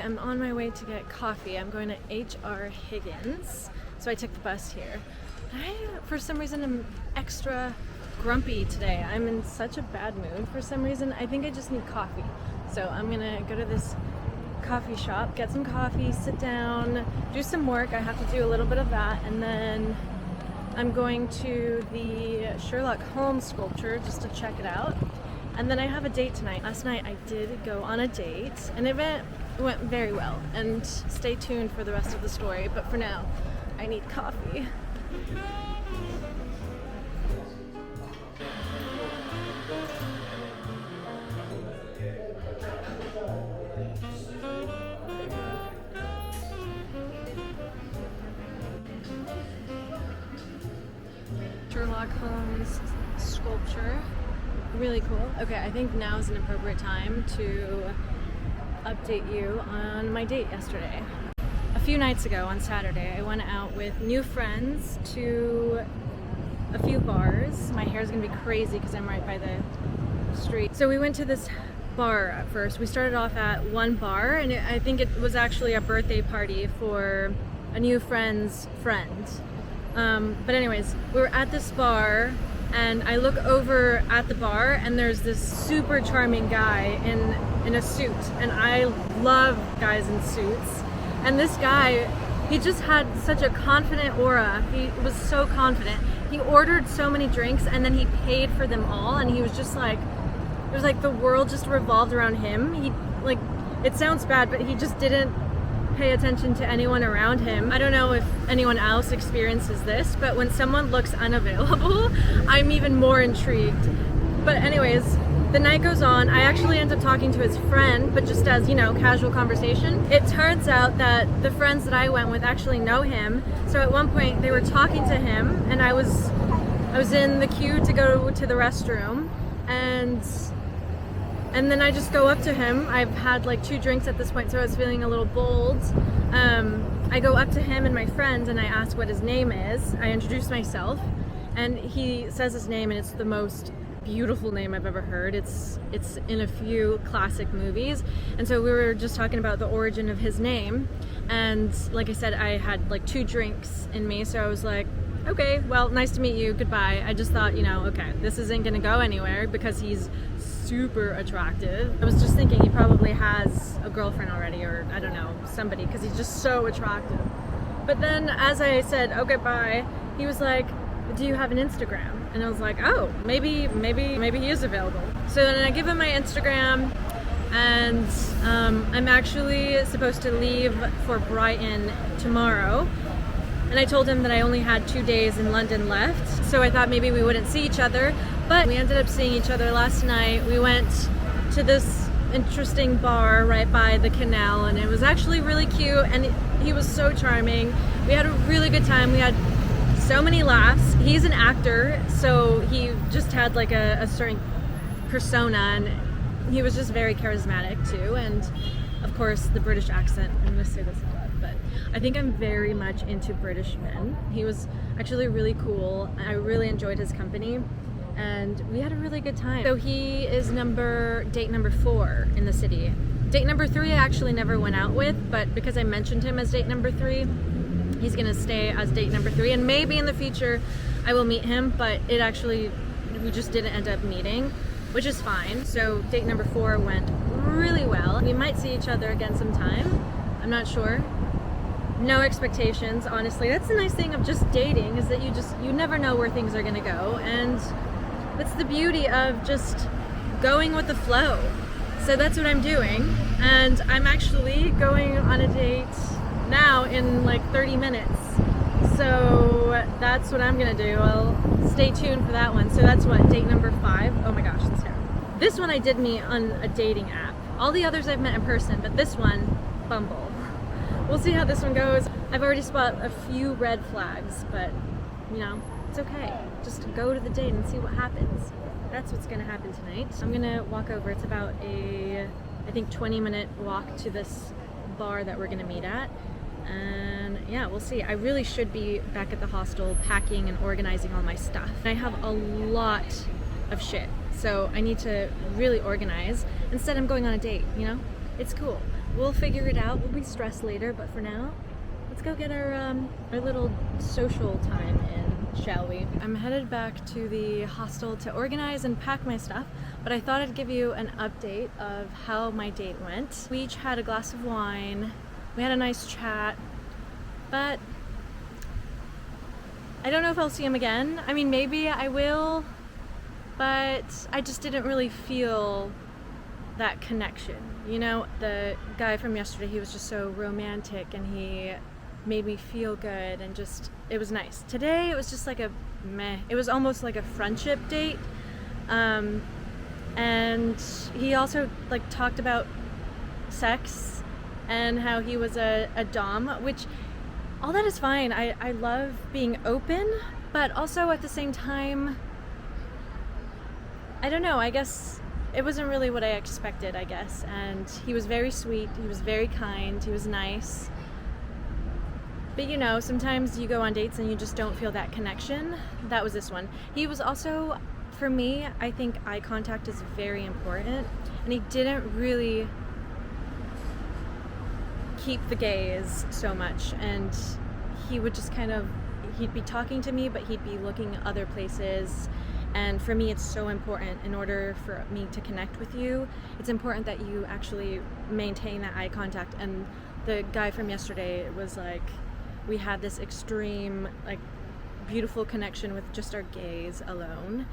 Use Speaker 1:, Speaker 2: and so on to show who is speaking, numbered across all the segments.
Speaker 1: am on my way to get coffee. I'm going to H.R. Higgins, so I took the bus here. For some reason, am extra grumpy today. I'm in such a bad mood for some reason. I think I just need coffee. So I'm gonna go to this coffee shop, get some coffee, sit down, do some work. I have to do a little bit of that, and then I'm going to the Sherlock Holmes sculpture just to check it out. And then I have a date tonight. Last night I did go on a date, and it went very well. And stay tuned for the rest of the story, but for now, I need coffee. Sherlock Holmes sculpture. Really cool. Okay, I think now is an appropriate time to update you on my date yesterday. A few nights ago on Saturday, I went out with new friends to a few bars. My hair's gonna be crazy because I'm right by the street. So we went to this bar at first. We started off at one bar, and I think it was actually a birthday party for a new friend's friend. But anyways, we were at this bar, and I look over at the bar, and there's this super charming guy in a suit, and I love guys in suits. And this guy, he just had such a confident aura. He was so confident. He ordered so many drinks, and then he paid for them all, and he was just like, it was like the world just revolved around him. He, like, it sounds bad, but he just didn't pay attention to anyone around him. I don't know if anyone else experiences this, but when someone looks unavailable, I'm even more intrigued. But anyways, the night goes on. I actually end up talking to his friend, but just as, you know, casual conversation. It turns out that the friends that I went with actually know him. So at one point they were talking to him, and I was in the queue to go to the restroom, and then I just go up to him. I've had like 2 drinks at this point, so I was feeling a little bold. I go up to him and my friend, and I ask what his name is. I introduce myself, and he says his name, and it's the most beautiful name I've ever heard. It's in a few classic movies. And so we were just talking about the origin of his name, and like I said, I had like 2 drinks in me, so I was like, okay, well, nice to meet you, goodbye. I just thought, you know, okay, this isn't gonna go anywhere because he's super attractive. I was just thinking he probably has a girlfriend already, or I don't know, somebody, because he's just so attractive. But then as I said, okay, bye, he was like, do you have an Instagram? And I was like, oh, maybe he is available. So then I give him my Instagram, and I'm actually supposed to leave for Brighton tomorrow. And I told him that I only had 2 days in London left, so I thought maybe we wouldn't see each other, but we ended up seeing each other last night. We went to this interesting bar right by the canal, and it was actually really cute, and he was so charming. We had a really good time. We had so many laughs. He's an actor, so he just had like a certain persona, and he was just very charismatic too, and of course the British accent. I'm gonna say this a lot, but I think I'm very much into British men. He was actually really cool. I really enjoyed his company, and we had a really good time. So he is date number 4 in the city. Date number 3 I actually never went out with, but because I mentioned him as date number 3, he's gonna stay as date number 3, and maybe in the future I will meet him, but we just didn't end up meeting, which is fine. So date number 4 went really well. We might see each other again sometime. I'm not sure. No expectations, honestly. That's the nice thing of just dating, is that you never know where things are gonna go, and that's the beauty of just going with the flow. So that's what I'm doing, and I'm actually going on a date now in like 30 minutes. So that's what I'm gonna do. I'll stay tuned for that one. So that's what, date number 5. Oh my gosh, that's terrible. This one I did meet on a dating app. All the others I've met in person, but this one, Bumble. We'll see how this one goes. I've already spotted a few red flags, but you know, it's okay. Just go to the date and see what happens. That's what's gonna happen tonight. I'm gonna walk over. It's about a, I think, 20-minute walk to this bar that we're gonna meet at. And yeah, we'll see. I really should be back at the hostel packing and organizing all my stuff. I have a lot of shit, so I need to really organize. Instead, I'm going on a date, you know? It's cool. We'll figure it out. We'll be stressed later, but for now, let's go get our little social time in, shall we? I'm headed back to the hostel to organize and pack my stuff, but I thought I'd give you an update of how my date went. We each had a glass of wine. We had a nice chat, but I don't know if I'll see him again. I mean, maybe I will, but I just didn't really feel that connection. You know, the guy from yesterday, he was just so romantic and he made me feel good and just, it was nice. Today it was just like a meh. It was almost like a friendship date. And he also like talked about sex and how he was a dom, which all that is fine. I love being open, but also at the same time, I don't know, I guess it wasn't really what I expected, I guess. And he was very sweet, he was very kind, he was nice. But you know, sometimes you go on dates and you just don't feel that connection. That was this one. He was also, for me, I think eye contact is very important. And he didn't really keep the gaze so much. And he would just kind of, he'd be talking to me, but he'd be looking other places. And for me, it's so important in order for me to connect with you. It's important that you actually maintain that eye contact. And the guy from yesterday was like, we had this extreme, like, beautiful connection with just our gaze alone.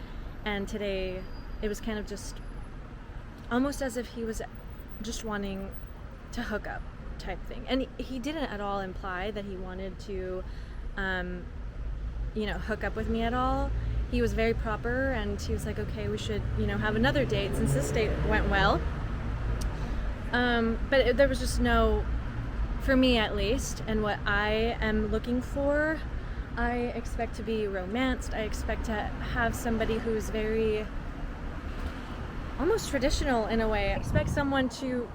Speaker 1: And today, it was kind of just almost as if he was just wanting to hook up type thing. And he didn't at all imply that he wanted to, hook up with me at all. He was very proper and he was like, okay, we should, have another date since this date went well. But there was just no, for me at least, and what I am looking for, I expect to be romanced. I expect to have somebody who's very, almost traditional in a way. I expect someone to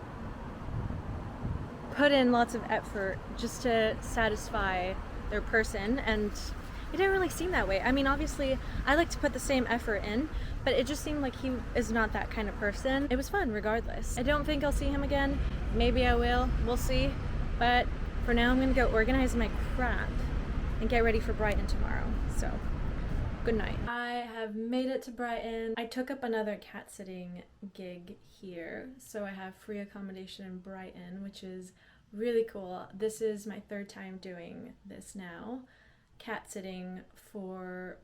Speaker 1: put in lots of effort just to satisfy their person, and it didn't really seem that way. I mean, obviously, I like to put the same effort in, but it just seemed like he is not that kind of person. It was fun regardless. I don't think I'll see him again. Maybe I will. We'll see. But for now, I'm gonna go organize my crap and get ready for Brighton tomorrow. So, good night. I have made it to Brighton. I took up another cat sitting gig here, so I have free accommodation in Brighton, which is really cool. This is my third time doing this now. Cat sitting for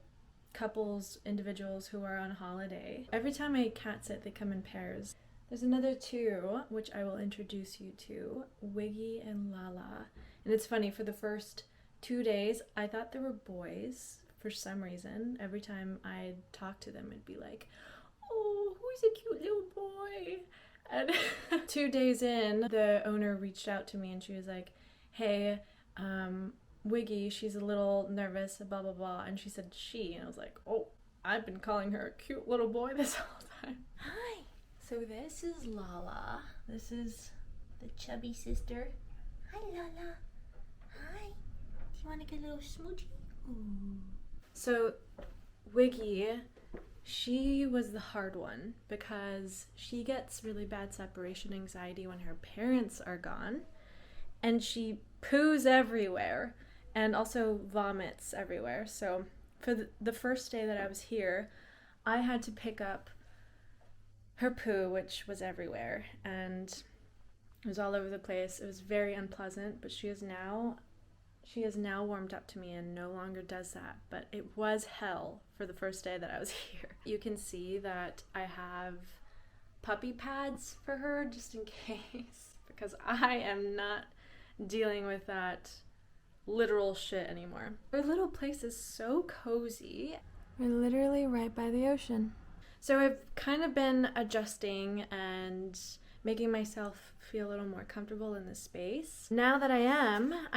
Speaker 1: couples, individuals who are on holiday. Every time I cat sit, they come in pairs. There's another two, which I will introduce you to, Wiggy and Lala. And it's funny, for the first 2 days, I thought they were boys for some reason. Every time I'd talk to them, it'd be like, oh, who's a cute little boy? And 2 days in, the owner reached out to me and she was like, hey, Wiggy, she's a little nervous, blah, blah, blah. And she said she, and I was like, oh, I've been calling her a cute little boy this whole time. Hi. So this is Lala. This is the chubby sister. Hi, Lala. Hi. Do you want to get a little smoochie? Ooh. So Wiggy, she was the hard one because she gets really bad separation anxiety when her parents are gone, and she poos everywhere and also vomits everywhere. So for the first day that I was here, I had to pick up her poo, which was everywhere, and it was all over the place. It was very unpleasant, but she is now warmed up to me and no longer does that. But it was hell for the first day that I was here. You can see that I have puppy pads for her just in case, because I am not dealing with that literal shit anymore. Our little place is so cozy. We're literally right by the ocean. So I've kind of been adjusting and making myself feel a little more comfortable in this space. Now that I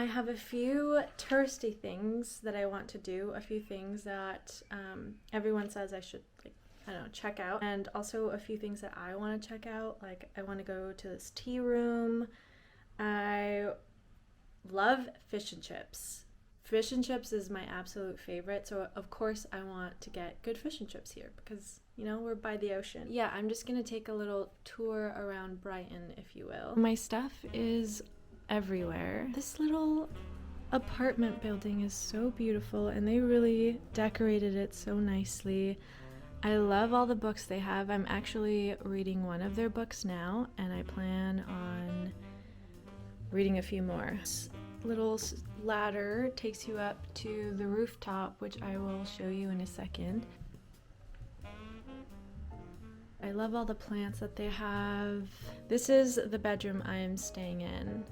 Speaker 1: have a few touristy things that I want to do, a few things that everyone says I should, check out, and also a few things that I want to check out. Like, I want to go to this tea room. I love fish and chips. Fish and chips is my absolute favorite, so of course I want to get good fish and chips here because, you know, we're by the ocean. Yeah, I'm just gonna take a little tour around Brighton, if you will. My stuff is everywhere. This little apartment building is so beautiful and they really decorated it so nicely. I love all the books they have. I'm actually reading one of their books now and I plan on reading a few more. This little ladder takes you up to the rooftop, which I will show you in a second. I love all the plants that they have. This is the bedroom I am staying in.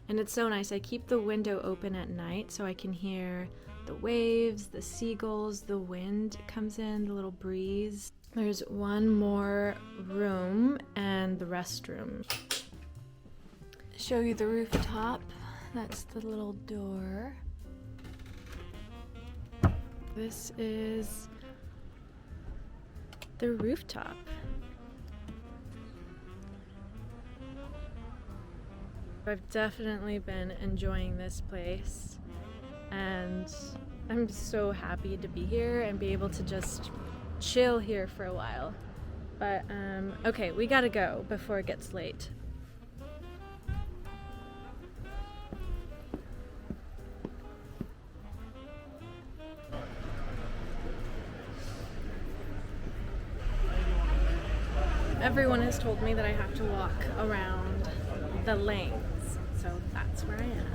Speaker 1: And it's so nice. I keep the window open at night so I can hear the waves, the seagulls, the wind comes in, the little breeze. There's one more room and the restroom. Show you the rooftop. That's the little door. This is the rooftop. I've definitely been enjoying this place and I'm so happy to be here and be able to just chill here for a while. But okay, we gotta go before it gets late. Everyone has told me that I have to walk around the lanes, so that's where I am.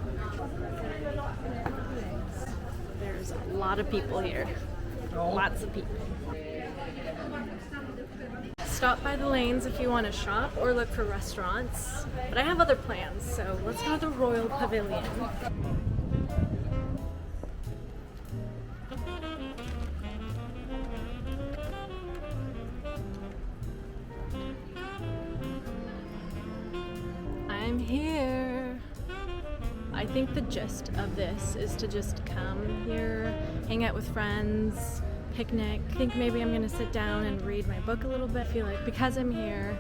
Speaker 1: There's a lot of people here. Lots of people. Stop by the lanes if you want to shop or look for restaurants, but I have other plans, so let's go to the Royal Pavilion. I'm here. I think the gist of this is to just come here, hang out with friends, picnic. I think maybe I'm gonna sit down and read my book a little bit. I feel like because I'm here,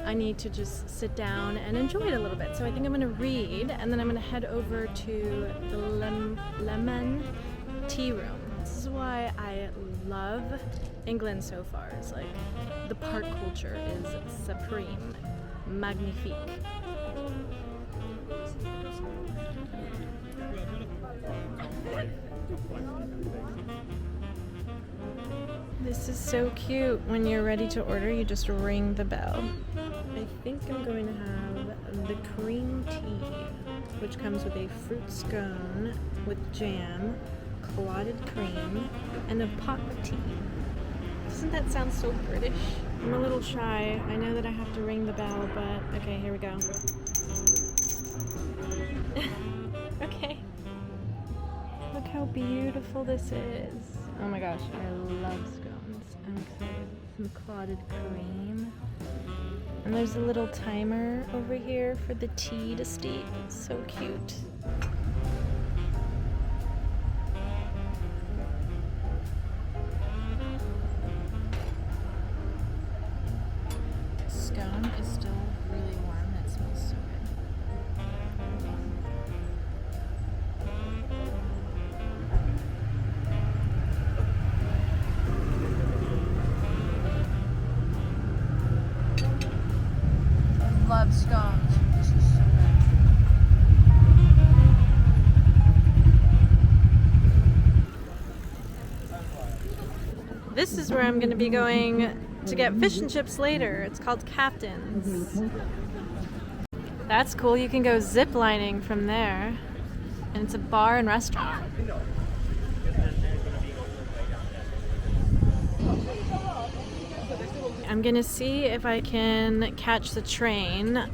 Speaker 1: I need to just sit down and enjoy it a little bit. So I think I'm gonna read and then I'm gonna head over to the lemon tea room. This is why I love England so far. It's like the park culture is supreme, magnifique. This is so cute. When you're ready to order, you just ring the bell. I think I'm going to have the cream tea, which comes with a fruit scone with jam, clotted cream, and a pot tea. Doesn't that sound so British? I'm a little shy. I know that I have to ring the bell, but okay, here we go. Okay. Look how beautiful this is. Oh my gosh, I love scones. I'm excited. Some clotted cream. And there's a little timer over here for the tea to steep. So cute. Scone is still really warm and it smells so good. I love scones. This is so good. This is where I'm going to be going to get fish and chips later. It's called Captain's. That's cool. You can go zip lining from there. And it's a bar and restaurant. I'm gonna see if I can catch the train.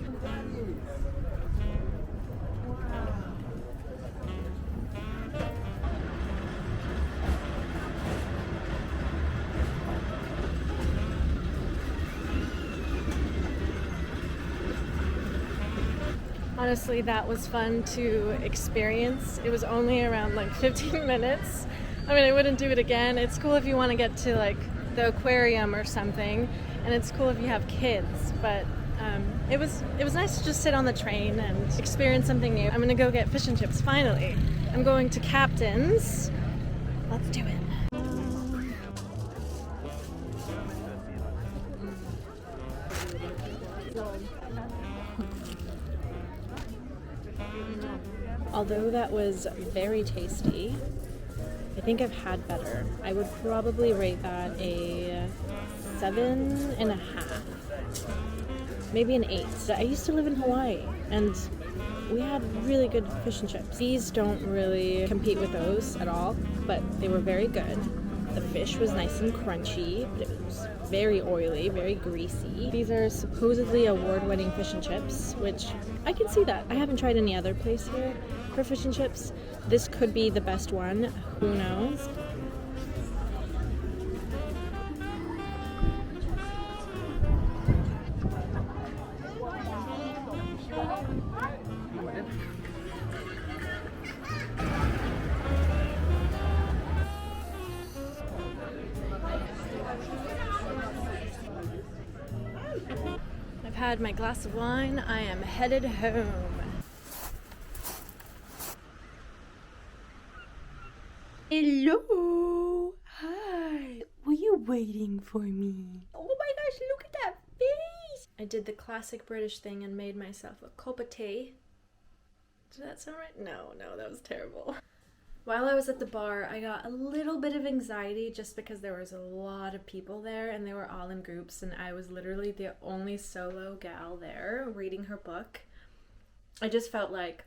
Speaker 1: Honestly, that was fun to experience. It was only around like 15 minutes. I mean, I wouldn't do it again. It's cool if you want to get to like the aquarium or something, and it's cool if you have kids, but it was nice to just sit on the train and experience something new. I'm gonna go get fish and chips finally. I'm going to Captain's. Let's do it. Although that was very tasty, I think I've had better. I would probably rate that a 7.5. Maybe an 8. I used to live in Hawaii and we had really good fish and chips. These don't really compete with those at all, but they were very good. The fish was nice and crunchy, but it was very oily, very greasy. These are supposedly award-winning fish and chips, which I can see that. I haven't tried any other place here for fish and chips. This could be the best one, who knows? I've had my glass of wine. I am headed home.
Speaker 2: Hello. Hi. Were you waiting for me? Oh my gosh, look at that face.
Speaker 1: I did the classic British thing and made myself a cup of tea. Did that sound right? No, that was terrible. While I was at the bar, I got a little bit of anxiety just because there was a lot of people there and they were all in groups and I was literally the only solo gal there reading her book. I just felt like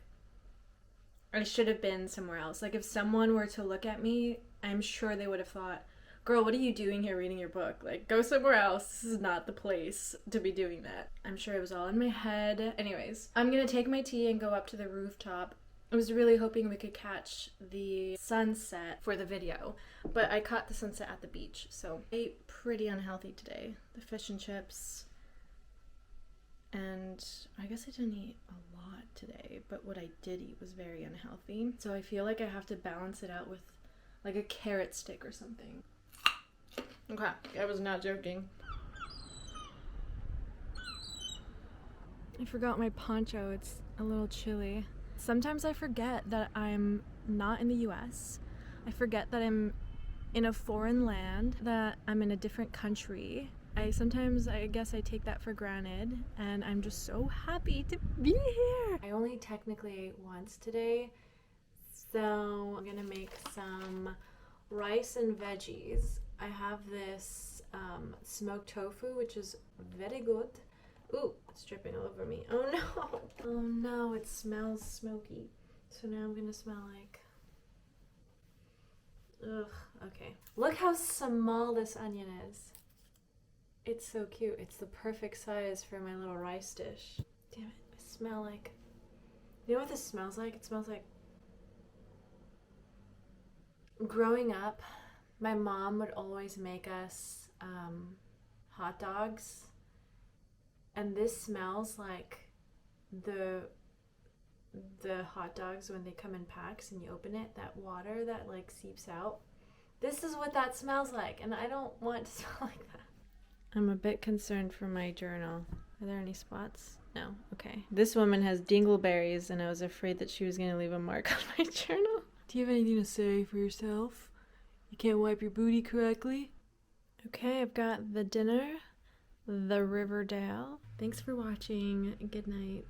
Speaker 1: I should have been somewhere else. Like if someone were to look at me, I'm sure they would have thought, girl, what are you doing here reading your book? Like, go somewhere else. This is not the place to be doing that. I'm sure it was all in my head. Anyways, I'm gonna take my tea and go up to the rooftop. I was really hoping we could catch the sunset for the video, but I caught the sunset at the beach, so I ate pretty unhealthy today. The fish and chips, and I guess I didn't eat a lot today, but what I did eat was very unhealthy. So I feel like I have to balance it out with like a carrot stick or something. Okay, I was not joking. I forgot my poncho, it's a little chilly. Sometimes I forget that I'm not in the US. I forget that I'm in a foreign land, that I'm in a different country. I guess I take that for granted, and I'm just so happy to be here. I only technically ate once today, so I'm gonna make some rice and veggies. I have this smoked tofu, which is very good. Ooh, it's dripping all over me. Oh no! Oh no, it smells smoky. So now I'm gonna smell like... Ugh, okay. Look how small this onion is. It's so cute. It's the perfect size for my little rice dish. Damn it, I smell like... You know what this smells like? It smells like... Growing up, my mom would always make us hot dogs. And this smells like the hot dogs when they come in packs and you open it, that water that like seeps out. This is what that smells like, and I don't want to smell like that. I'm a bit concerned for my journal. Are there any spots? No. Okay. This woman has dingleberries, and I was afraid that she was going to leave a mark on my journal.
Speaker 2: Do you have anything to say for yourself? You can't wipe your booty correctly?
Speaker 1: Okay, I've got the dinner, the Riverdale. Thanks for watching. Good night.